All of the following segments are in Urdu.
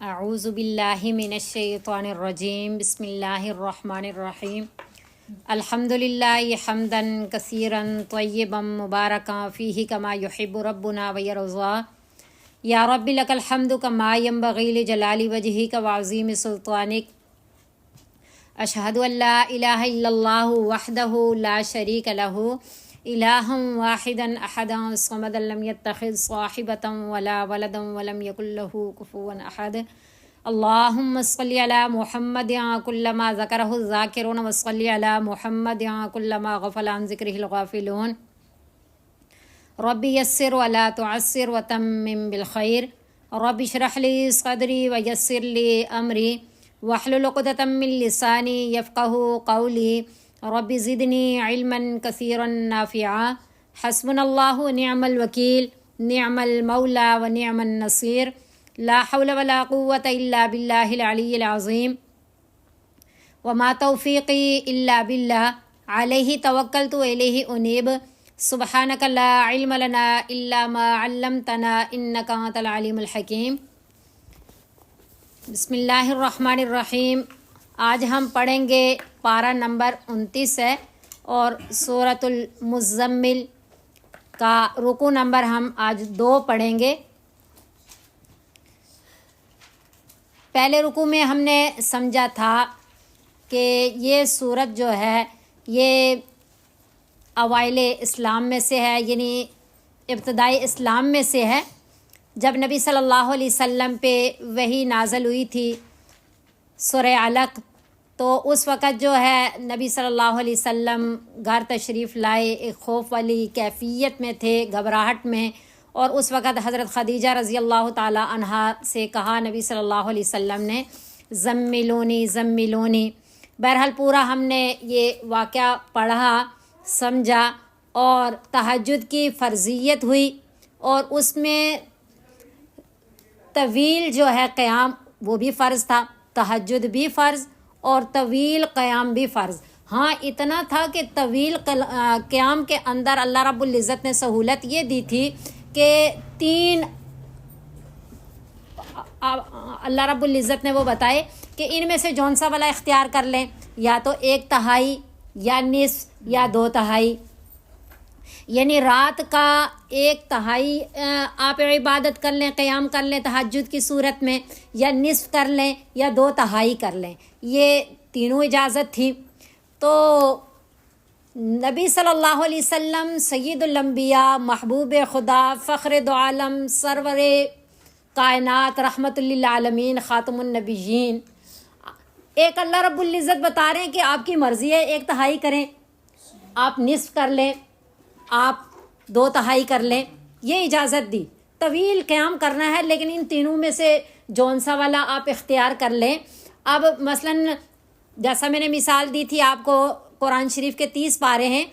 اعوذ باللہ من الشیطان الرجیم بسم اللہ الرحمن الرحیم الحمد للہ حمدا کثیرا طیبا مبارکا فیہ کما یحب ربنا ویرضا یا رب لک الحمد کما ینبغی لجلال وجہک وعظیم سلطانک اشہد ان لا الہ الا اللہ وحدہ لا شریک لہ الہ واحدا احدا الصمد لم يتخذ صاحبۃ ولا ولدا ولم یکن لہ کفوا احد اللہم صلی علی محمد کل ما ذکرہ الذاکرون وصلی علی محمد کل ما غفل عن ذکرہ الغافلون رب یسر ولا تعسر وتمم بالخیر رب اشرح لی صدری ویسر لی امری واحلل عقدۃ من لسانی یفقہوا قولی رب زدنی علما کثیرا نافعا حسبنا اللہ ونعم الوکیل نعم المولا ونعم النصیر لا حول ولا قوة الا باللہ العلی العظیم وما توفیقی الا باللہ علیہ توکلت والیہ انیب سبحانک لا علم لنا الا ما علمتنا انک انت العلیم الحکیم۔ بسم اللہ الرحمن الرحیم۔ آج ہم پڑھیں گے پارہ نمبر 29 ہے اور سورۃ المزمل کا رکوع نمبر ہم آج 2 پڑھیں گے۔ پہلے رکوع میں ہم نے سمجھا تھا کہ یہ سورت جو ہے یہ اوائل اسلام میں سے ہے، یعنی ابتدائی اسلام میں سے ہے، جب نبی صلی اللہ علیہ وسلم پہ وحی نازل ہوئی تھی سورہ علق، تو اس وقت جو ہے نبی صلی اللہ علیہ وسلم گھر تشریف لائے، ایک خوف والی کیفیت میں تھے، گھبراہٹ میں، اور اس وقت حضرت خدیجہ رضی اللہ تعالی عنہا سے کہا نبی صلی اللہ علیہ وسلم نے زملونی زملونی۔ بہرحال پورا ہم نے یہ واقعہ پڑھا، سمجھا، اور تہجد کی فرضیت ہوئی، اور اس میں طویل جو ہے قیام وہ بھی فرض تھا، تہجد بھی فرض اور طویل قیام بھی فرض۔ ہاں اتنا تھا کہ طویل قیام کے اندر اللہ رب العزت نے سہولت یہ دی تھی کہ 3 اللہ رب العزت نے وہ بتائے کہ ان میں سے جون سا والا اختیار کر لیں، یا تو 1/3 یا نصف یا 2/3، یعنی رات کا 1/3 آپ عبادت کر لیں، قیام کر لیں تہجد کی صورت میں، یا نصف کر لیں یا 2/3 کر لیں، یہ تینوں اجازت تھی۔ تو نبی صلی اللہ علیہ وسلم سید الانبیاء، محبوب خدا، فخر دو عالم، سرور کائنات، رحمت للعالمین، خاتم النبیین، ایک اللہ رب العزت بتا رہے ہیں کہ آپ کی مرضی ہے 1/3 کریں، آپ نصف کر لیں، آپ 2/3 کر لیں، یہ اجازت دی۔ طویل قیام کرنا ہے لیکن ان تینوں میں سے جون سا والا آپ اختیار کر لیں۔ اب مثلاً جیسا میں نے مثال دی تھی آپ کو، قرآن شریف کے 30 پارے ہیں،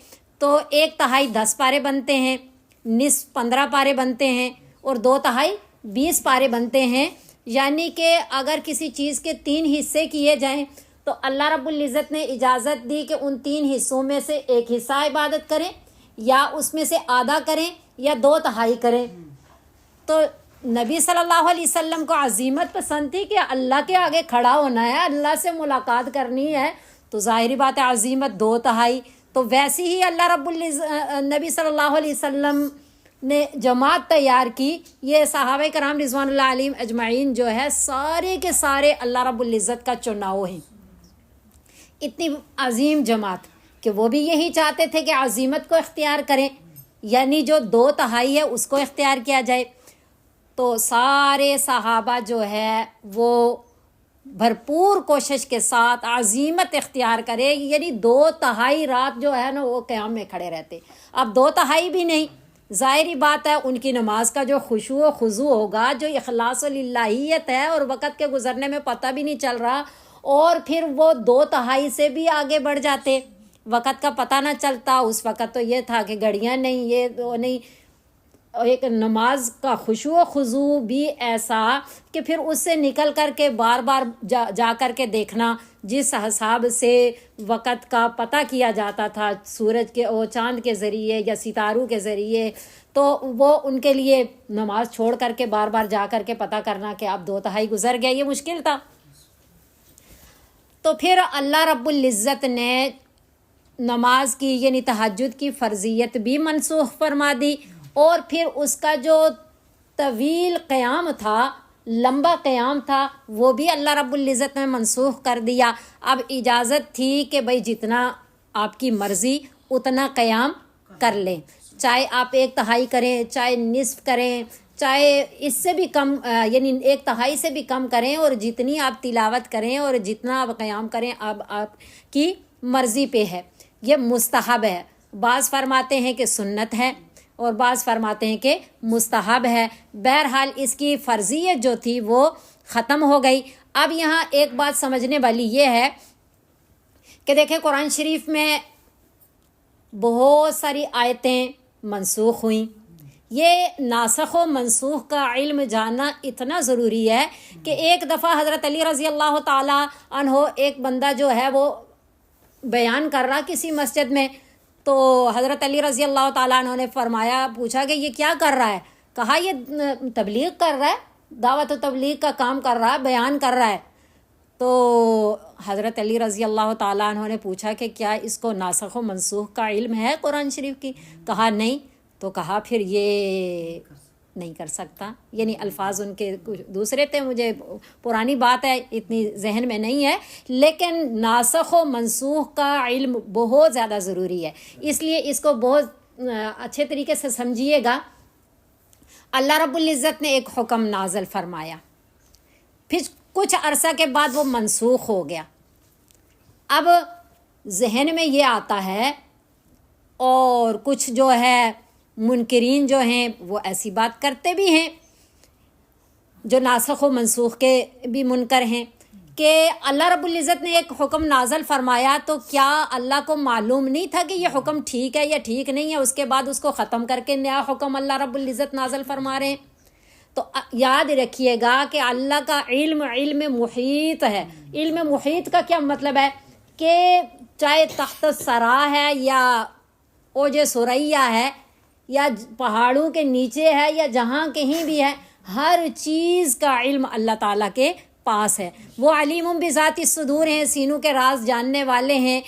تو 1/3 10 پارے بنتے ہیں، نصف 15 پارے بنتے ہیں، اور 2/3 20 پارے بنتے ہیں۔ یعنی کہ اگر کسی چیز کے 3 حصے کیے جائیں تو اللہ رب العزت نے اجازت دی کہ ان 3 حصوں میں سے 1 حصہ عبادت کریں، یا اس میں سے آدھا کریں، یا 2/3 کریں۔ تو نبی صلی اللہ علیہ وسلم کو عزیمت پسند تھی کہ اللہ کے آگے کھڑا ہونا ہے، اللہ سے ملاقات کرنی ہے، تو ظاہری بات ہے عزیمت 2/3۔ تو ویسی ہی اللہ رب العزت نبی صلی اللہ علیہ وسلم نے جماعت تیار کی۔ یہ صحابہ کرام رضوان اللہ علیہم اجمعین جو ہے سارے کے سارے اللہ رب العزت کا چناؤ ہیں، اتنی عظیم جماعت کہ وہ بھی یہی چاہتے تھے کہ عزیمت کو اختیار کریں، یعنی جو 2/3 ہے اس کو اختیار کیا جائے۔ تو سارے صحابہ جو ہے وہ بھرپور کوشش کے ساتھ عزیمت اختیار کرے، یعنی 2/3 رات جو ہے نا وہ قیام میں کھڑے رہتے۔ اب 2/3 بھی نہیں، ظاہری بات ہے ان کی نماز کا جو خشوع و خضوع ہوگا، جو اخلاص و للہیت ہے، اور وقت کے گزرنے میں پتہ بھی نہیں چل رہا، اور پھر وہ 2/3 سے بھی آگے بڑھ جاتے، وقت کا پتہ نہ چلتا۔ اس وقت تو یہ تھا کہ گھڑیاں نہیں، یہ وہ نہیں، ایک نماز کا خشوع و خضوع بھی ایسا کہ پھر اس سے نکل کر کے بار بار جا کر کے دیکھنا، جس حساب سے وقت کا پتہ کیا جاتا تھا سورج کے اور چاند کے ذریعے یا ستاروں کے ذریعے، تو وہ ان کے لیے نماز چھوڑ کر کے بار بار جا کر کے پتہ کرنا کہ اب 2/3 گزر گیا، یہ مشکل تھا۔ تو پھر اللہ رب العزت نے نماز کی یعنی تہجد کی فرضیت بھی منسوخ فرما دی، اور پھر اس کا جو طویل قیام تھا، لمبا قیام تھا، وہ بھی اللہ رب العزت نے منسوخ کر دیا۔ اب اجازت تھی کہ بھئی جتنا آپ کی مرضی اتنا قیام کر لیں، چاہے آپ 1/3 کریں، چاہے نصف کریں، چاہے اس سے بھی کم یعنی 1/3 سے بھی کم کریں، اور جتنی آپ تلاوت کریں اور جتنا آپ قیام کریں اب آپ کی مرضی پہ ہے۔ یہ مستحب ہے، بعض فرماتے ہیں کہ سنت ہے اور بعض فرماتے ہیں کہ مستحب ہے۔ بہرحال اس کی فرضیت جو تھی وہ ختم ہو گئی۔ اب یہاں ایک بات سمجھنے والی یہ ہے کہ دیکھیں قرآن شریف میں بہت ساری آیتیں منسوخ ہوئیں۔ یہ ناسخ و منسوخ کا علم جاننا اتنا ضروری ہے کہ ایک دفعہ حضرت علی رضی اللہ تعالیٰ عنہ ایک بندہ جو ہے وہ بیان کر رہا کسی مسجد میں، تو حضرت علی رضی اللہ تعالیٰ عنہ نے فرمایا، پوچھا کہ یہ کیا کر رہا ہے؟ کہا یہ تبلیغ کر رہا ہے، دعوت و تبلیغ کا کام کر رہا ہے، بیان کر رہا ہے۔ تو حضرت علی رضی اللہ تعالیٰ عنہ نے پوچھا کہ کیا اس کو ناسخ و منسوخ کا علم ہے قرآن شریف کی؟ کہا نہیں۔ تو کہا پھر یہ نہیں کر سکتا، یعنی الفاظ ان کے کچھ دوسرے تھے، مجھے پرانی بات ہے اتنی ذہن میں نہیں ہے، لیکن ناسخ و منسوخ کا علم بہت زیادہ ضروری ہے، اس لیے اس کو بہت اچھے طریقے سے سمجھیے گا۔ اللہ رب العزت نے ایک حکم نازل فرمایا، پھر کچھ عرصہ کے بعد وہ منسوخ ہو گیا۔ اب ذہن میں یہ آتا ہے، اور کچھ جو ہے منکرین جو ہیں وہ ایسی بات کرتے بھی ہیں، جو ناسخ و منسوخ کے بھی منکر ہیں، کہ اللہ رب العزت نے ایک حکم نازل فرمایا تو کیا اللہ کو معلوم نہیں تھا کہ یہ حکم ٹھیک ہے یا ٹھیک نہیں ہے؟ اس کے بعد اس کو ختم کر کے نیا حکم اللہ رب العزت نازل فرما رہے ہیں۔ تو یاد رکھیے گا کہ اللہ کا علم محیط ہے۔ علم محیط کا کیا مطلب ہے؟ کہ چاہے تحت سرا ہے یا اوج ثریا ہے یا پہاڑوں کے نیچے ہے یا جہاں کہیں بھی ہے، ہر چیز کا علم اللہ تعالیٰ کے پاس ہے۔ وہ علیم بذات الصدور ہیں، سینوں کے راز جاننے والے ہیں۔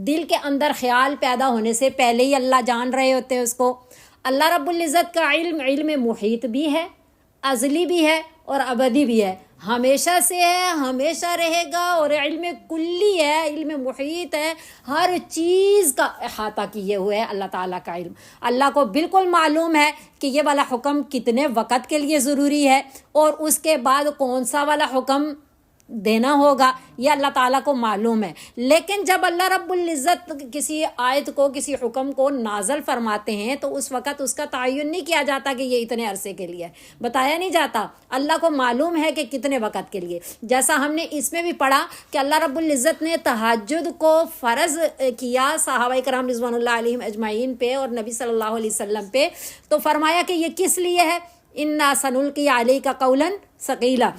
دل کے اندر خیال پیدا ہونے سے پہلے ہی اللہ جان رہے ہوتے ہیں اس کو۔ اللہ رب العزت کا علم محیط بھی ہے، ازلی بھی ہے اور ابدی بھی ہے، ہمیشہ سے ہے، ہمیشہ رہے گا، اور علم کلی ہے، علم محیط ہے، ہر چیز کا احاطہ کیے ہوئے ہے اللہ تعالیٰ کا علم۔ اللہ کو بالکل معلوم ہے کہ یہ والا حکم کتنے وقت کے لیے ضروری ہے اور اس کے بعد کون سا والا حکم دینا ہوگا، یہ اللہ تعالیٰ کو معلوم ہے۔ لیکن جب اللہ رب العزت کسی آیت کو، کسی حکم کو نازل فرماتے ہیں تو اس وقت اس کا تعین نہیں کیا جاتا کہ یہ اتنے عرصے کے لیے، بتایا نہیں جاتا، اللہ کو معلوم ہے کہ کتنے وقت کے لیے۔ جیسا ہم نے اس میں بھی پڑھا کہ اللہ رب العزت نے تہجد کو فرض کیا صحابہ کرام رضوان اللہ علیہم اجمعین پہ اور نبی صلی اللہ علیہ وسلم پہ، تو فرمایا کہ یہ کس لیے ہے؟ انا سنلقی علیک قولا ثقیلا،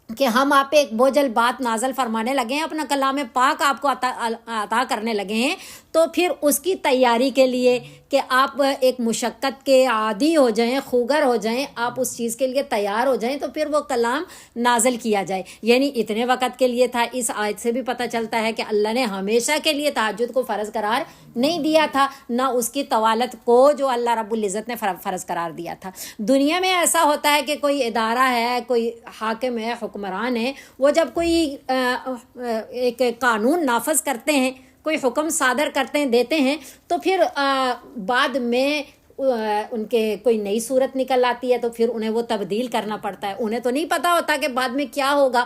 کہ ہم آپ پہ ایک بوجھل بات نازل فرمانے لگے ہیں، اپنا کلام پاک آپ کو عطا کرنے لگے ہیں، تو پھر اس کی تیاری کے لیے کہ آپ ایک مشقت کے عادی ہو جائیں، خوگر ہو جائیں، آپ اس چیز کے لیے تیار ہو جائیں، تو پھر وہ کلام نازل کیا جائے۔ یعنی اتنے وقت کے لیے تھا۔ اس آیت سے بھی پتہ چلتا ہے کہ اللہ نے ہمیشہ کے لیے تہجد کو فرض قرار نہیں دیا تھا، نہ اس کی طوالت کو جو اللہ رب العزت نے فرض قرار دیا تھا۔ دنیا میں ایسا ہوتا ہے کہ کوئی ادارہ ہے، کوئی حاکم ہے، حکمران ہے، وہ جب کوئی ایک قانون نافذ کرتے ہیں، کوئی حکم صادر کرتے ہیں، دیتے ہیں، تو پھر بعد میں ان کے کوئی نئی صورت نکل آتی ہے تو پھر انہیں وہ تبدیل کرنا پڑتا ہے۔ انہیں تو نہیں پتہ ہوتا کہ بعد میں کیا ہوگا،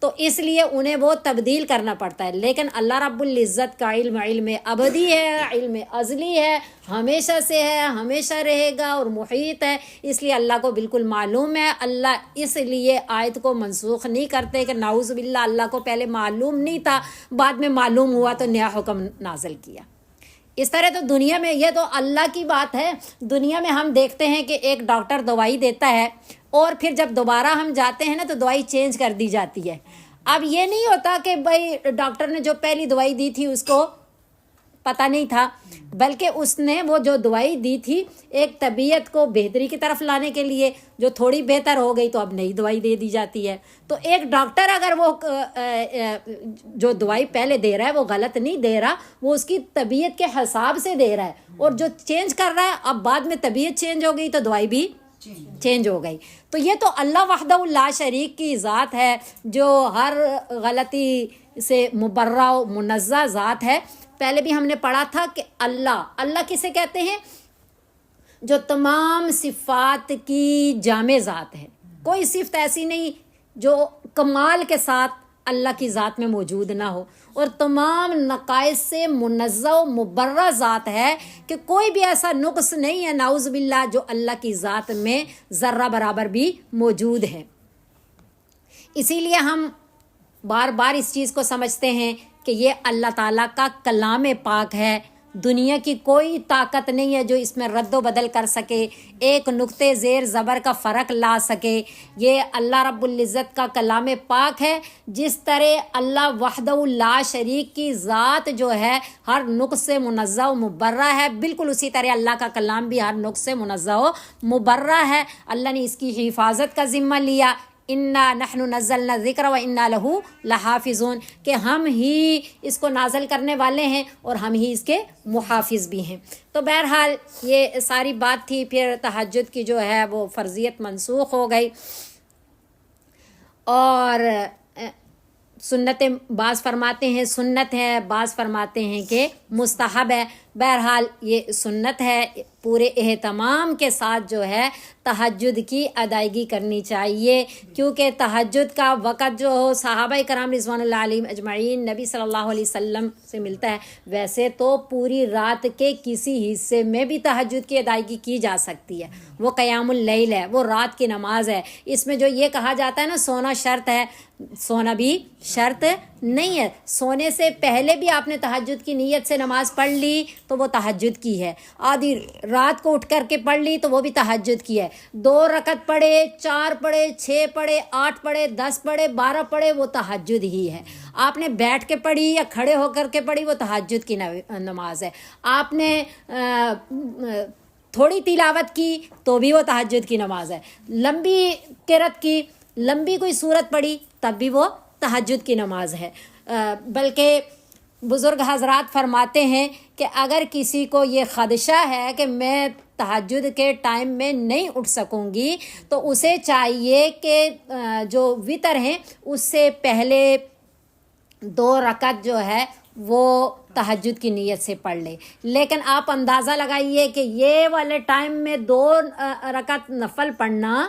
تو اس لیے انہیں وہ تبدیل کرنا پڑتا ہے۔ لیکن اللہ رب العزت کا علم ابدی ہے، علم ازلی ہے، ہمیشہ سے ہے، ہمیشہ رہے گا اور محیط ہے، اس لیے اللہ کو بالکل معلوم ہے۔ اللہ اس لیے آیت کو منسوخ نہیں کرتے کہ نعوذ باللہ اللہ کو پہلے معلوم نہیں تھا، بعد میں معلوم ہوا تو نیا حکم نازل کیا۔ اس طرح تو دنیا میں، یہ تو اللہ کی بات ہے، دنیا میں ہم دیکھتے ہیں کہ ایک ڈاکٹر دوائی دیتا ہے اور پھر جب دوبارہ ہم جاتے ہیں نا تو دوائی چینج کر دی جاتی ہے۔ اب یہ نہیں ہوتا کہ بھائی ڈاکٹر نے جو پہلی دوائی دی تھی اس کو پتہ نہیں تھا، بلکہ اس نے وہ جو دوائی دی تھی ایک طبیعت کو بہتری کی طرف لانے کے لیے، جو تھوڑی بہتر ہو گئی تو اب نئی دوائی دے دی جاتی ہے۔ تو ایک ڈاکٹر اگر وہ جو دوائی پہلے دے رہا ہے وہ غلط نہیں دے رہا، وہ اس کی طبیعت کے حساب سے دے رہا ہے، اور جو چینج کر رہا ہے اب بعد میں طبیعت چینج ہو گئی تو دوائی بھی چینج ہو گئی۔ تو یہ تو اللہ وحدہ لا شریک کی ذات ہے جو ہر غلطی سے مبرہ و منزہ ذات ہے۔ پہلے بھی ہم نے پڑھا تھا کہ اللہ کسے کہتے ہیں؟ جو تمام صفات کی جامع ذات ہے، کوئی صفت ایسی نہیں جو کمال کے ساتھ اللہ کی ذات میں موجود نہ ہو، اور تمام نقائص سے منزہ و مبرہ ذات ہے کہ کوئی بھی ایسا نقص نہیں ہے نعوذ باللہ جو اللہ کی ذات میں ذرہ برابر بھی موجود ہے۔ اسی لیے ہم بار بار اس چیز کو سمجھتے ہیں کہ یہ اللہ تعالیٰ کا کلام پاک ہے، دنیا کی کوئی طاقت نہیں ہے جو اس میں رد و بدل کر سکے، ایک نقطے زیر زبر کا فرق لا سکے۔ یہ اللہ رب العزت کا کلام پاک ہے۔ جس طرح اللہ وحدہ لا شریک کی ذات جو ہے ہر نقص سے منزہ و مبرہ ہے، بالکل اسی طرح اللہ کا کلام بھی ہر نقص سے منزہ و مبرہ ہے۔ اللہ نے اس کی حفاظت کا ذمہ لیا، انا نحن نزلنا الذکر و انا لہ لحافظون، کہ ہم ہی اس کو نازل کرنے والے ہیں اور ہم ہی اس کے محافظ بھی ہیں۔ تو بہرحال یہ ساری بات تھی۔ پھر تہجد کی جو ہے وہ فرضیت منسوخ ہو گئی، اور سنت بعض فرماتے ہیں سنت ہے، بعض فرماتے ہیں کہ مستحب ہے۔ بہرحال یہ سنت ہے، پورے اہتمام کے ساتھ جو ہے تہجد کی ادائیگی کرنی چاہیے، کیونکہ تہجد کا وقت جو صحابہ کرام رضوان اللہ علیہم اجمعین نبی صلی اللہ علیہ وسلم سے ملتا ہے، ویسے تو پوری رات کے کسی حصے میں بھی تہجد کی ادائیگی کی جا سکتی ہے، وہ قیام اللیل ہے، وہ رات کی نماز ہے۔ اس میں جو یہ کہا جاتا ہے نا سونا شرط ہے، سونا بھی شرط نہیں ہے۔ سونے سے پہلے بھی آپ نے تہجد کی نیت سے نماز پڑھ لی تو وہ تہجد کی ہے، آدھی رات کو اٹھ کر کے پڑھ لی تو وہ بھی تہجد کی ہے، 2 رکعت پڑھے، 4 پڑھے، 6 پڑھے، 8 پڑھے، 10 پڑھے، 12 پڑھے، وہ تہجد ہی ہے۔ آپ نے بیٹھ کے پڑھی یا کھڑے ہو کر کے پڑھی وہ تہجد کی نماز ہے۔ آپ نے تھوڑی تلاوت کی تو بھی وہ تہجد کی نماز ہے، لمبی قرأت کی، لمبی کوئی سورت پڑھی تب بھی وہ تہجد کی نماز ہے۔ بلکہ بزرگ حضرات فرماتے ہیں کہ اگر کسی کو یہ خدشہ ہے کہ میں تہجد کے ٹائم میں نہیں اٹھ سکوں گی تو اسے چاہیے کہ جو وتر ہیں اس سے پہلے 2 رکعت جو ہے وہ تہجد کی نیت سے پڑھ لے۔ لیکن آپ اندازہ لگائیے کہ یہ والے ٹائم میں 2 رکعت نفل پڑھنا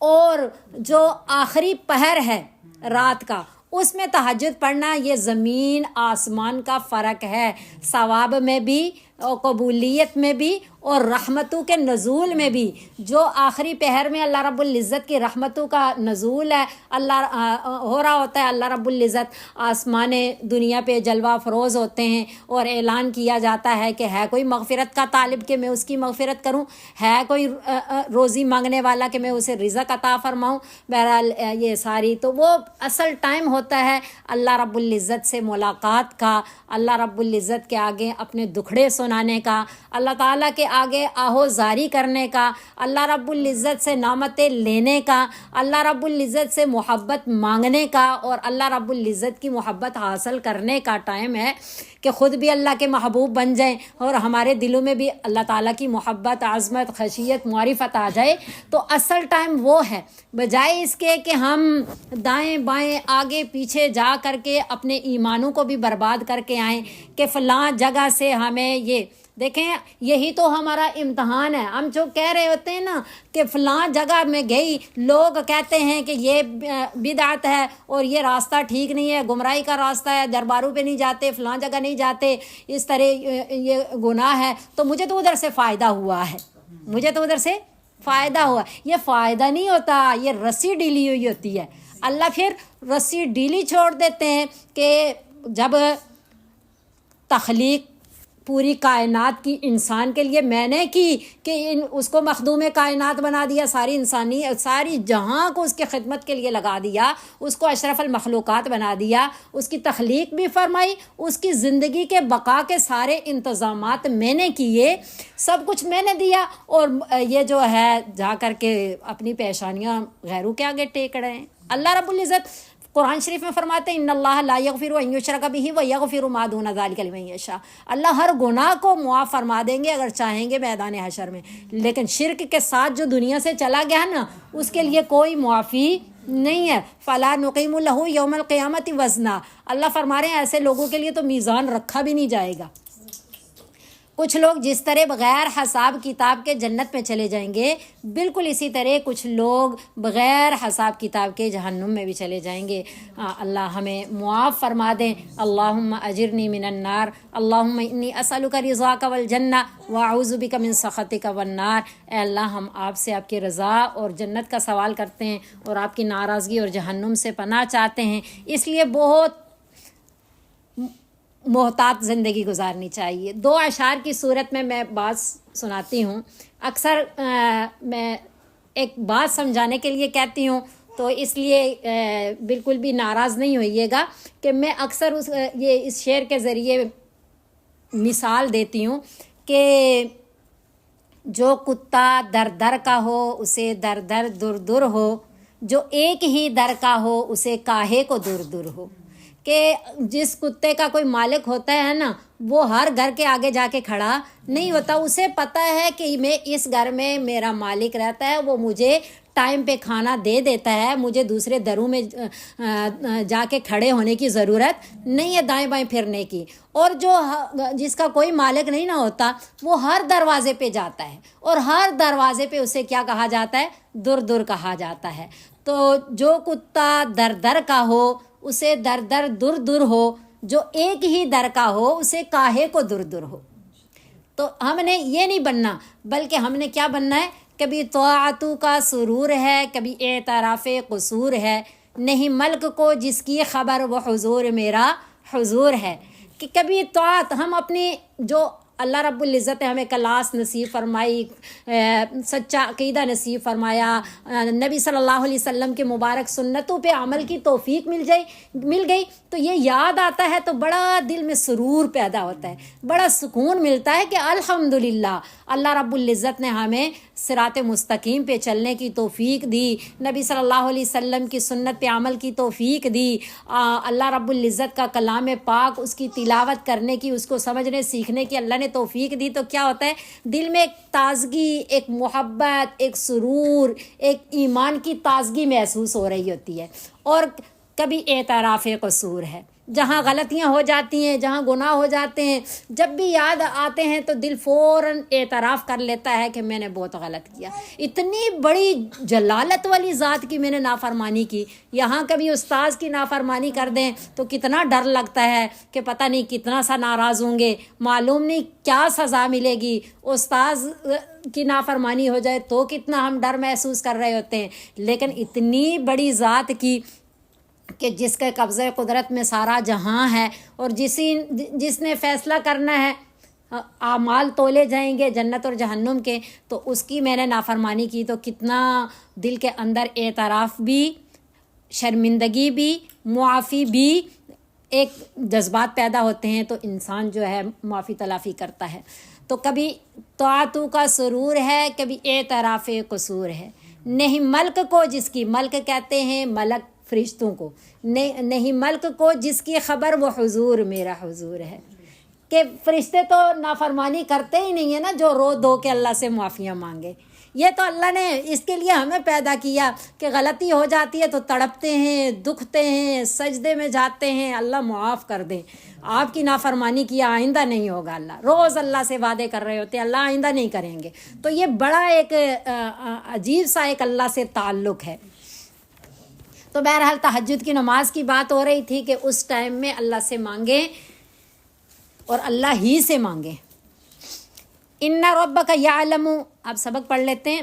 اور جو آخری پہر ہے رات کا اس میں تہجد پڑھنا، یہ زمین آسمان کا فرق ہے، ثواب میں بھی اور قبولیت میں بھی اور رحمتوں کے نزول میں بھی۔ جو آخری پہر میں اللہ رب العزت کی رحمتوں کا نزول ہے، اللہ ہو رہا ہوتا ہے، اللہ رب العزت آسمان دنیا پہ جلوہ فروز ہوتے ہیں اور اعلان کیا جاتا ہے کہ ہے کوئی مغفرت کا طالب کہ میں اس کی مغفرت کروں، ہے کوئی روزی مانگنے والا کہ میں اسے رزق عطا فرماؤں۔ بہرحال یہ ساری تو وہ اصل ٹائم ہوتا ہے اللہ رب العزت سے ملاقات کا، اللہ رب العزت کے آگے اپنے دکھڑے سنانے کا، اللہ تعالیٰ کے آگے آہو زاری کرنے کا، اللہ رب العزت سے نعمتیں لینے کا، اللہ رب العزت سے محبت مانگنے کا اور اللہ رب العزت کی محبت حاصل کرنے کا ٹائم ہے کہ خود بھی اللہ کے محبوب بن جائیں اور ہمارے دلوں میں بھی اللہ تعالیٰ کی محبت، عظمت، خشیت، معرفت آ جائے۔ تو اصل ٹائم وہ ہے، بجائے اس کے کہ ہم دائیں بائیں آگے پیچھے جا کر کے اپنے ایمانوں کو بھی برباد کر کے آئیں کہ فلاں جگہ سے ہمیں یہ دیکھیں، یہی تو ہمارا امتحان ہے۔ ہم جو کہہ رہے ہوتے ہیں نا کہ فلاں جگہ میں گئی، لوگ کہتے ہیں کہ یہ بدعت ہے اور یہ راستہ ٹھیک نہیں ہے، گمراہی کا راستہ ہے، درباروں پہ نہیں جاتے، فلاں جگہ نہیں جاتے، اس طرح یہ گناہ ہے، تو مجھے تو ادھر سے فائدہ ہوا ہے، مجھے تو ادھر سے فائدہ ہوا۔ یہ فائدہ نہیں ہوتا، یہ رسی ڈیلی ہوئی ہوتی ہے۔ اللہ پھر رسی ڈیلی چھوڑ دیتے ہیں کہ جب تخلیق پوری کائنات کی انسان کے لیے میں نے کی کہ اس کو مخدوم کائنات بنا دیا، ساری جہاں کو اس کی خدمت کے لیے لگا دیا، اس کو اشرف المخلوقات بنا دیا، اس کی تخلیق بھی فرمائی، اس کی زندگی کے بقا کے سارے انتظامات میں نے کیے، سب کچھ میں نے دیا، اور یہ جو ہے جا کر کے اپنی پیشانیاں غیروں کے آگے ٹیک رہے ہیں۔ اللہ رب العزت قرآن شریف میں فرماتے ہیں ان اللہ لا یغفر ان یشرک بہ ویغفر ما دون ذلک لمن یشاء، اللہ ہر گناہ کو معاف فرما دیں گے اگر چاہیں گے میدان حشر میں، لیکن شرک کے ساتھ جو دنیا سے چلا گیا نا اس کے لیے کوئی معافی نہیں ہے۔ فلا نقیم لہ یوم القیامت وزنا، اللہ فرما رہے ہیں ایسے لوگوں کے لیے تو میزان رکھا بھی نہیں جائے گا۔ کچھ لوگ جس طرح بغیر حساب کتاب کے جنت میں چلے جائیں گے، بالکل اسی طرح کچھ لوگ بغیر حساب کتاب کے جہنم میں بھی چلے جائیں گے۔ اللہ ہمیں معاف فرما دیں۔ اللہم اجرنی من النار، اللہم انی اسألک رضاک والجنہ واعوذ بک من سخطک والنار۔ اے اللہ ہم آپ سے آپ کی رضا اور جنت کا سوال کرتے ہیں اور آپ کی ناراضگی اور جہنم سے پناہ چاہتے ہیں، اس لیے بہت محتاط زندگی گزارنی چاہیے۔ 2 اشعار کی صورت میں بات سناتی ہوں، اکثر میں ایک بات سمجھانے کے لیے کہتی ہوں، تو اس لیے بالکل بھی ناراض نہیں ہوئیے گا کہ میں اکثر اس شعر کے ذریعے مثال دیتی ہوں کہ جو کتا در در کا ہو اسے در در در در ہو، جو ایک ہی در کا ہو اسے کاہے کو در در ہو۔ کہ جس کتے کا کوئی مالک ہوتا ہے نا وہ ہر گھر کے آگے جا کے کھڑا نہیں ہوتا، اسے پتہ ہے کہ میں اس گھر میں میرا مالک رہتا ہے، وہ مجھے ٹائم پہ کھانا دے دیتا ہے، مجھے دوسرے دروں میں جا کے کھڑے ہونے کی ضرورت نہیں ہے دائیں بائیں پھرنے کی۔ اور جس کا کوئی مالک نہیں نہ ہوتا وہ ہر دروازے پہ جاتا ہے اور ہر دروازے پہ اسے کیا کہا جاتا ہے؟ در در کہا جاتا ہے۔ تو جو کتا در در کا ہو اسے در در در در ہو، جو ایک ہی در کا ہو اسے کاہے کو در در ہو۔ تو ہم نے یہ نہیں بننا، بلکہ ہم نے کیا بننا ہے؟ کبھی طاعتو کا سرور ہے، کبھی اعتراف قصور ہے، نہیں ملک کو جس کی خبر وہ حضور میرا حضور ہے۔ کہ کبھی طاعت ہم اپنی جو اللہ رب العزت نے ہمیں کلاس نصیب فرمائی، سچا عقیدہ نصیب فرمایا، نبی صلی اللہ علیہ وسلم کے مبارک سنتوں پہ عمل کی توفیق مل گئی تو یہ یاد آتا ہے تو بڑا دل میں سرور پیدا ہوتا ہے، بڑا سکون ملتا ہے کہ الحمدللہ اللہ رب العزت نے ہمیں صراط مستقیم پہ چلنے کی توفیق دی، نبی صلی اللہ علیہ وسلم کی سنت پہ عمل کی توفیق دی، اللہ رب العزت کا کلام پاک اس کی تلاوت کرنے کی، اس کو سمجھنے سیکھنے کی اللہ نے توفیق دی، تو کیا ہوتا ہے دل میں ایک تازگی، ایک محبت، ایک سرور، ایک ایمان کی تازگی محسوس ہو رہی ہوتی ہے۔ اور کبھی اعتراف قصور ہے، جہاں غلطیاں ہو جاتی ہیں، جہاں گناہ ہو جاتے ہیں، جب بھی یاد آتے ہیں تو دل فوراً اعتراف کر لیتا ہے کہ میں نے بہت غلط کیا، اتنی بڑی جلالت والی ذات کی میں نے نافرمانی کی۔ یہاں کبھی استاذ کی نافرمانی کر دیں تو کتنا ڈر لگتا ہے کہ پتہ نہیں کتنا سا ناراض ہوں گے، معلوم نہیں کیا سزا ملے گی، استاذ کی نافرمانی ہو جائے تو کتنا ہم ڈر محسوس کر رہے ہوتے ہیں، لیکن اتنی بڑی ذات کی کہ جس کے قبضہ قدرت میں سارا جہاں ہے اور جس نے فیصلہ کرنا ہے اعمال تولے جائیں گے جنت اور جہنم کے، تو اس کی میں نے نافرمانی کی تو کتنا دل کے اندر اعتراف بھی، شرمندگی بھی، معافی بھی، ایک جذبات پیدا ہوتے ہیں، تو انسان جو ہے معافی تلافی کرتا ہے۔ تو کبھی طاعتو کا سرور ہے، کبھی اعتراف قصور ہے، نہیں ملک کو جس کی، ملک کہتے ہیں ملک فرشتوں کو، نہیں ملک کو جس کی خبر وہ حضور میرا حضور ہے۔ کہ فرشتے تو نافرمانی کرتے ہی نہیں ہیں نا جو رو دو کے اللہ سے معافیاں مانگے، یہ تو اللہ نے اس کے لیے ہمیں پیدا کیا کہ غلطی ہو جاتی ہے تو تڑپتے ہیں، دکھتے ہیں، سجدے میں جاتے ہیں اللہ معاف کر دیں، آپ کی نافرمانی کیا آئندہ نہیں ہوگا، اللہ روز اللہ سے وعدے کر رہے ہوتے ہیں اللہ آئندہ نہیں کریں گے۔ تو یہ بڑا ایک عجیب سا ایک اللہ سے تعلق ہے۔ تو بہرحال تہجد کی نماز کی بات ہو رہی تھی کہ اس ٹائم میں اللہ سے مانگیں اور اللہ ہی سے مانگیں۔ ان ربک یعلم، آپ سبق پڑھ لیتے ہیں،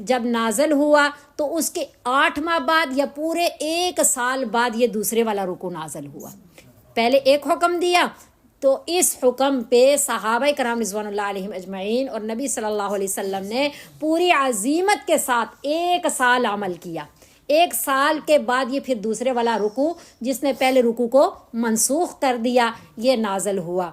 جب نازل ہوا تو اس کے 8 ماہ بعد یا پورے 1 سال بعد یہ دوسرے والا رکوع نازل ہوا. پہلے ایک حکم دیا تو اس حکم پہ صحابہ کرام رضوان اللہ علیہم اجمعین اور نبی صلی اللہ علیہ وسلم نے پوری عزیمت کے ساتھ 1 سال عمل کیا. 1 سال کے بعد یہ پھر دوسرے والا رکوع جس نے پہلے رکوع کو منسوخ کر دیا یہ نازل ہوا.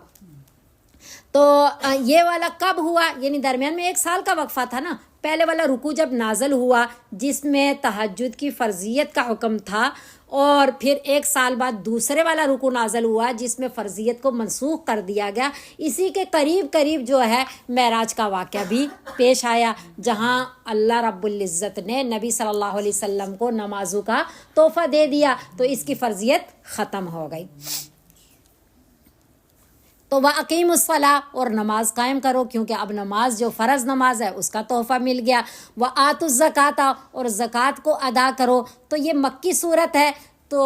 تو یہ والا کب ہوا؟ یعنی درمیان میں 1 سال کا وقفہ تھا نا. پہلے والا رکوع جب نازل ہوا جس میں تہجد کی فرضیت کا حکم تھا، اور پھر 1 سال بعد دوسرے والا رکوع نازل ہوا جس میں فرضیت کو منسوخ کر دیا گیا. اسی کے قریب جو ہے معراج کا واقعہ بھی پیش آیا، جہاں اللہ رب العزت نے نبی صلی اللہ علیہ وسلم کو نمازوں کا تحفہ دے دیا تو اس کی فرضیت ختم ہو گئی. تو وَأَقِیمُوا الصَّلَاةَ، اور نماز قائم کرو، کیونکہ اب نماز جو فرض نماز ہے اس کا تحفہ مل گیا. وَآتُوا الزَّکَاةَ، اور زکوٰۃ کو ادا کرو. تو یہ مکی صورت ہے. تو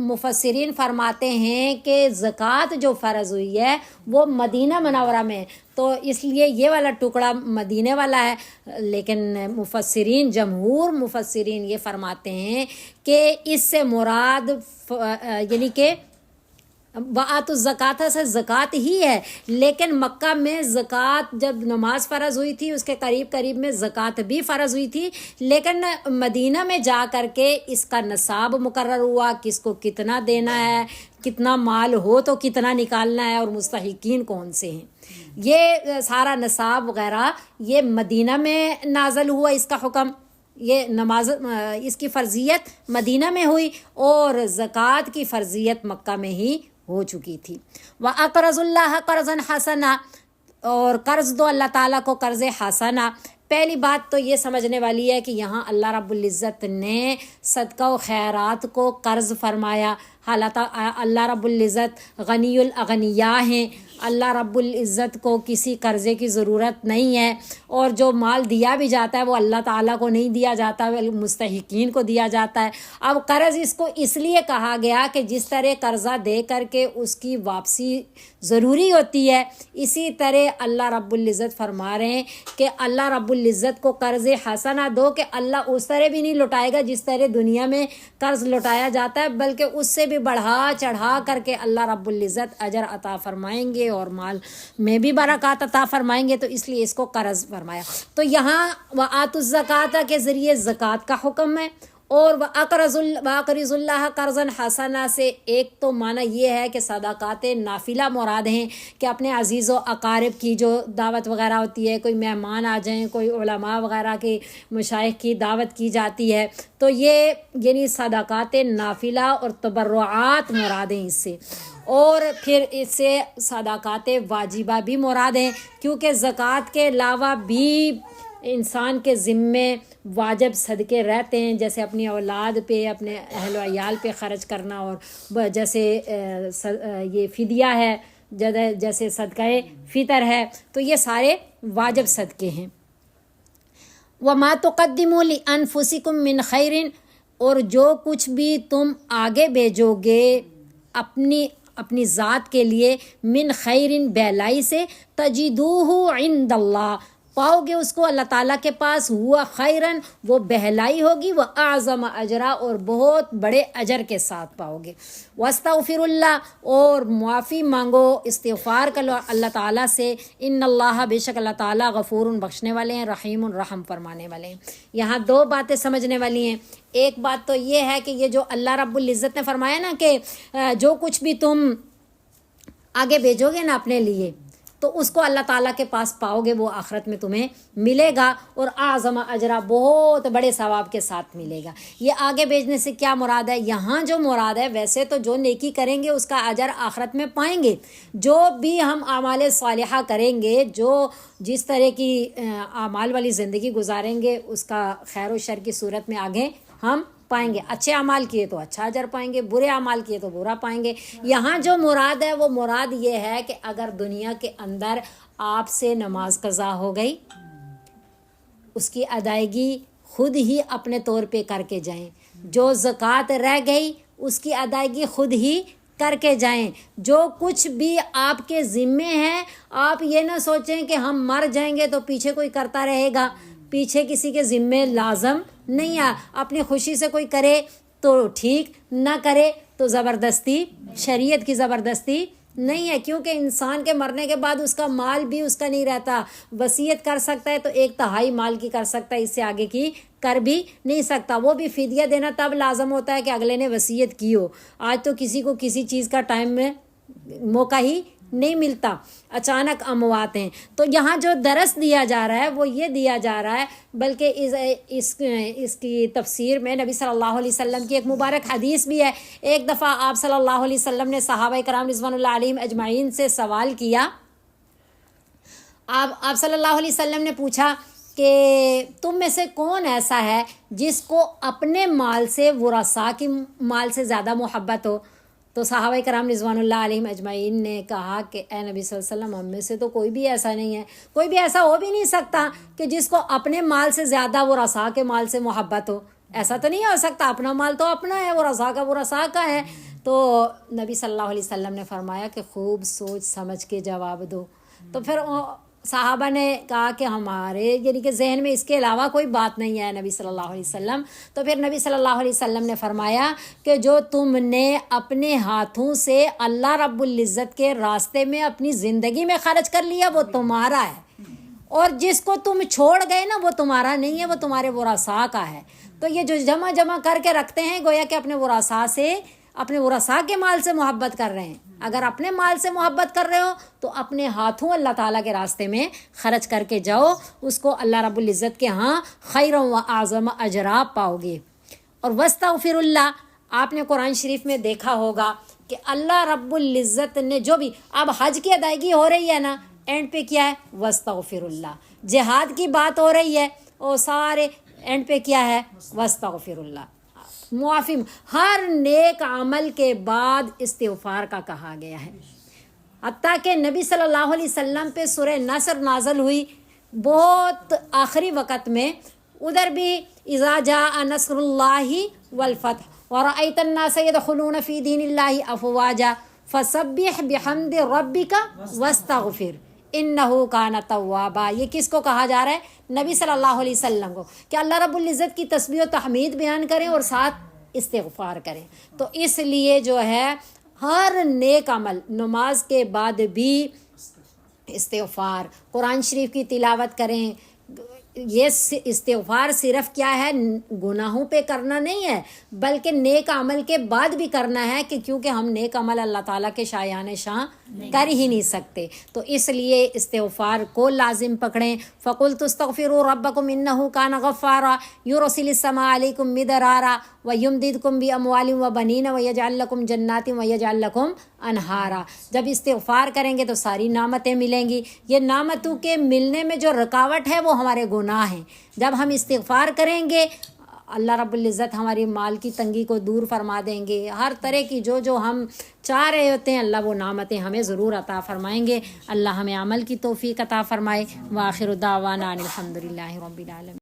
مفسرین فرماتے ہیں کہ زکوٰۃ جو فرض ہوئی ہے وہ مدینہ منورہ میں، تو اس لیے یہ والا ٹکڑا مدینے والا ہے. لیکن مفسرین، جمہور مفسرین یہ فرماتے ہیں کہ اس سے مراد یعنی کہ وَآتُوا الزَّکَاةَ سے زکوٰۃ ہی ہے. لیکن مکہ میں زکوٰۃ جب نماز فرض ہوئی تھی اس کے قریب میں زکوٰۃ بھی فرض ہوئی تھی، لیکن مدینہ میں جا کر کے اس کا نصاب مقرر ہوا، کس کو کتنا دینا ہے، کتنا مال ہو تو کتنا نکالنا ہے، اور مستحقین کون سے ہیں. یہ سارا نصاب وغیرہ یہ مدینہ میں نازل ہوا. اس کا حکم، یہ نماز، اس کی فرضیت مدینہ میں ہوئی، اور زکوٰۃ کی فرضیت مکہ میں ہی ہو چکی تھی. وَأَقْرَضُوا اللَّهَ قَرْضًا حَسَنًا، اور قرض دو اللہ تعالیٰ کو قرض حسنہ. پہلی بات تو یہ سمجھنے والی ہے کہ یہاں اللہ رب العزت نے صدقہ و خیرات کو قرض فرمایا. حالانکہ اللہ رب العزت غنی الاغنیاء ہیں، اللہ رب العزت کو کسی قرضے کی ضرورت نہیں ہے، اور جو مال دیا بھی جاتا ہے وہ اللہ تعالیٰ کو نہیں دیا جاتا، مستحقین کو دیا جاتا ہے. اب قرض اس کو اس لیے کہا گیا کہ جس طرح قرضہ دے کر کے اس کی واپسی ضروری ہوتی ہے، اسی طرح اللہ رب العزت فرما رہے ہیں کہ اللہ رب العزت کو قرض حسنہ دو کہ اللہ اس طرح بھی نہیں لوٹائے گا جس طرح دنیا میں قرض لوٹایا جاتا ہے، بلکہ اس سے بھی بڑھا چڑھا کر کے اللہ رب العزت اجر عطا فرمائیں گے اور مال میں بھی برکات عطا فرمائیں گے. تو اس لیے اس کو قرض فرمایا. تو یہاں وَآتُوا الزَّکَاةَ کے ذریعے زکوٰۃ کا حکم ہے، اور وَأَقْرِضُوا اللَّهَ قَرْضًا حَسَنًا سے ایک تو معنی یہ ہے کہ صدقات نافلہ مراد ہیں، کہ اپنے عزیز و اقارب کی جو دعوت وغیرہ ہوتی ہے، کوئی مہمان آ جائیں، کوئی علماء وغیرہ کی مشائخ کی دعوت کی جاتی ہے، تو یہ یعنی صدقات نافلہ اور تبرعات مراد ہیں اس سے. اور پھر اس سے صدقات واجبہ بھی مراد ہیں، کیونکہ زکوٰۃ کے علاوہ بھی انسان کے ذمے واجب صدقے رہتے ہیں، جیسے اپنی اولاد پہ، اپنے اہل و عیال پہ خرچ کرنا، اور جیسے یہ فدیہ ہے، جیسے صدقہ فطر ہے، تو یہ سارے واجب صدقے ہیں. وَمَا تُقَدِّمُوا لِأَنفُسِكُم مِّن خَيْرٍ، اور جو کچھ بھی تم آگے بھیجو گے اپنی ذات کے لیے، من خیرن بہلائی سے، تجدوہ عند اللہ، پاؤ گے اس کو اللہ تعالیٰ کے پاس، ہوا خیرن، وہ بہلائی ہوگی، وہ اعظم اجرا، اور بہت بڑے اجر کے ساتھ پاؤ گے. واستغفر اللہ، اور معافی مانگو، استغفار کرو اللہ تعالیٰ سے. ان اللہ، بے شک اللہ تعالیٰ، غفور، بخشنے والے ہیں، رحیم، رحم فرمانے والے ہیں. یہاں 2 باتیں سمجھنے والی ہیں. ایک بات تو یہ ہے کہ یہ جو اللہ رب العزت نے فرمایا نا کہ جو کچھ بھی تم آگے بھیجو گے نا اپنے لیے تو اس کو اللہ تعالیٰ کے پاس پاؤ گے، وہ آخرت میں تمہیں ملے گا، اور اعظم اجرا، بہت بڑے ثواب کے ساتھ ملے گا. یہ آگے بھیجنے سے کیا مراد ہے؟ یہاں جو مراد ہے، ویسے تو جو نیکی کریں گے اس کا اجر آخرت میں پائیں گے. جو بھی ہم اعمال صالحہ کریں گے، جو جس طرح کی اعمال والی زندگی گزاریں گے، اس کا خیر و شر کی صورت میں آگے ہم پائیں گے. اچھے اعمال کیے تو اچھا اجر پائیں گے، برے اعمال کیے تو برا پائیں گے. یہاں جو مراد ہے وہ مراد یہ ہے کہ اگر دنیا کے اندر آپ سے نماز قضا ہو گئی، اس کی ادائیگی خود ہی اپنے طور پہ کر کے جائیں. جو زکوٰۃ رہ گئی اس کی ادائیگی خود ہی کر کے جائیں. جو کچھ بھی آپ کے ذمے ہیں، آپ یہ نہ سوچیں کہ ہم مر جائیں گے تو پیچھے کوئی کرتا رہے گا. پیچھے کسی کے ذمے لازم نہیں ہے. اپنی خوشی سے کوئی کرے تو ٹھیک، نہ کرے تو زبردستی، شریعت کی زبردستی نہیں ہے. کیونکہ انسان کے مرنے کے بعد اس کا مال بھی اس کا نہیں رہتا. وصیت کر سکتا ہے تو 1/3 مال کی کر سکتا ہے، اس سے آگے کی کر بھی نہیں سکتا. وہ بھی فدیہ دینا تب لازم ہوتا ہے کہ اگلے نے وصیت کی ہو. آج تو کسی کو کسی چیز کا ٹائم میں موقع ہی نہیں ملتا، اچانک اموات ہیں. تو یہاں جو درس دیا جا رہا ہے وہ یہ دیا جا رہا ہے، بلکہ اس کی تفسیر میں نبی صلی اللہ علیہ وسلم کی ایک مبارک حدیث بھی ہے. ایک دفعہ آپ صلی اللہ علیہ وسلم نے صحابہ کرام رضوان اللہ علیہم اجمعین سے سوال کیا. آپ صلی اللہ علیہ وسلم نے پوچھا کہ تم میں سے کون ایسا ہے جس کو اپنے مال سے ورثاء کی مال سے زیادہ محبت ہو؟ تو صحابہ کرام رضوان اللہ علیہم اجمعین نے کہا کہ اے نبی صلی اللہ علیہ وسلم، ہم میں سے تو کوئی بھی ایسا نہیں ہے، کوئی بھی ایسا ہو بھی نہیں سکتا کہ جس کو اپنے مال سے زیادہ ورثاء کے مال سے محبت ہو. ایسا تو نہیں ہو سکتا، اپنا مال تو اپنا ہے، ورثاء کا ورثاء کا ہے. تو نبی صلی اللہ علیہ وسلم نے فرمایا کہ خوب سوچ سمجھ کے جواب دو. تو پھر صحابہ نے کہا کہ ہمارے یعنی کہ ذہن میں اس کے علاوہ کوئی بات نہیں ہے نبی صلی اللہ علیہ وسلم. تو پھر نبی صلی اللہ علیہ وسلم نے فرمایا کہ جو تم نے اپنے ہاتھوں سے اللہ رب العزت کے راستے میں اپنی زندگی میں خرچ کر لیا وہ تمہارا ہے، اور جس کو تم چھوڑ گئے نا وہ تمہارا نہیں ہے، وہ تمہارے ورثاء کا ہے. تو یہ جو جمع کر کے رکھتے ہیں گویا کہ اپنے ورثاء کے مال سے محبت کر رہے ہیں. اگر اپنے مال سے محبت کر رہے ہو تو اپنے ہاتھوں اللہ تعالیٰ کے راستے میں خرچ کر کے جاؤ، اس کو اللہ رب العزت کے ہاں خیر و اعظم اجرا پاؤ گے. اور واستغفر اللہ، آپ نے قرآن شریف میں دیکھا ہوگا کہ اللہ رب العزت نے جو بھی اب حج کی ادائیگی ہو رہی ہے نا، اینڈ پہ کیا ہے؟ واستغفر اللہ. جہاد کی بات ہو رہی ہے اور سارے اینڈ پہ کیا ہے؟ واستغفر اللہ. معافی، ہر نیک عمل کے بعد استغفار کا کہا گیا ہے. حتیٰ کہ نبی صلی اللہ علیہ وسلم پہ سورہ نصر نازل ہوئی بہت آخری وقت میں، ادھر بھی اذا جاء نصر اللہ والفتح ورأیت الناس يدخلون فی دین اللہ افواجا فسبح بحمد ربک واستغفر انہ کان توابا. یہ کس کو کہا جا رہا ہے؟ نبی صلی اللہ علیہ وسلم کو، کہ اللہ رب العزت کی تسبیح و تحمید بیان کریں اور ساتھ استغفار کریں. تو اس لیے جو ہے ہر نیک عمل، نماز کے بعد بھی استغفار، قرآن شریف کی تلاوت کریں. یہ استغفار صرف کیا ہے؟ گناہوں پہ کرنا نہیں ہے، بلکہ نیک عمل کے بعد بھی کرنا ہے، کہ کیونکہ ہم نیک عمل اللہ تعالیٰ کے شایان شان کر ہی نہیں سکتے. تو اس لیے استغفار کو لازم پکڑیں. فَقُلْتُ اسْتَغْفِرُوا رَبَّكُمْ إِنَّهُ كَانَ غَفَّارًا يُرْسِلِ السَّمَاءَ عَلَيْكُمْ مِدْرَارًا وَيُمْدِدْكُمْ بِأَمْوَالٍ وَبَنِينَ وَيَجْعَلْ لَكُمْ جَنَّاتٍ وَيَجْعَلْ لَكُمْ أَنْهَارًا. جب استغفار کریں گے تو ساری نعمتیں ملیں گی. یہ نعمتوں کے ملنے میں جو رکاوٹ ہے وہ ہمارے گناہ ہیں. جب ہم استغفار کریں گے اللہ رب العزت ہماری مال کی تنگی کو دور فرما دیں گے. ہر طرح کی جو ہم چاہ رہے ہوتے ہیں اللہ وہ نعمتیں ہمیں ضرور عطا فرمائیں گے. اللہ ہمیں عمل کی توفیق عطا فرمائے. وآخر دعوانا ان الحمد للہ رب العالمین.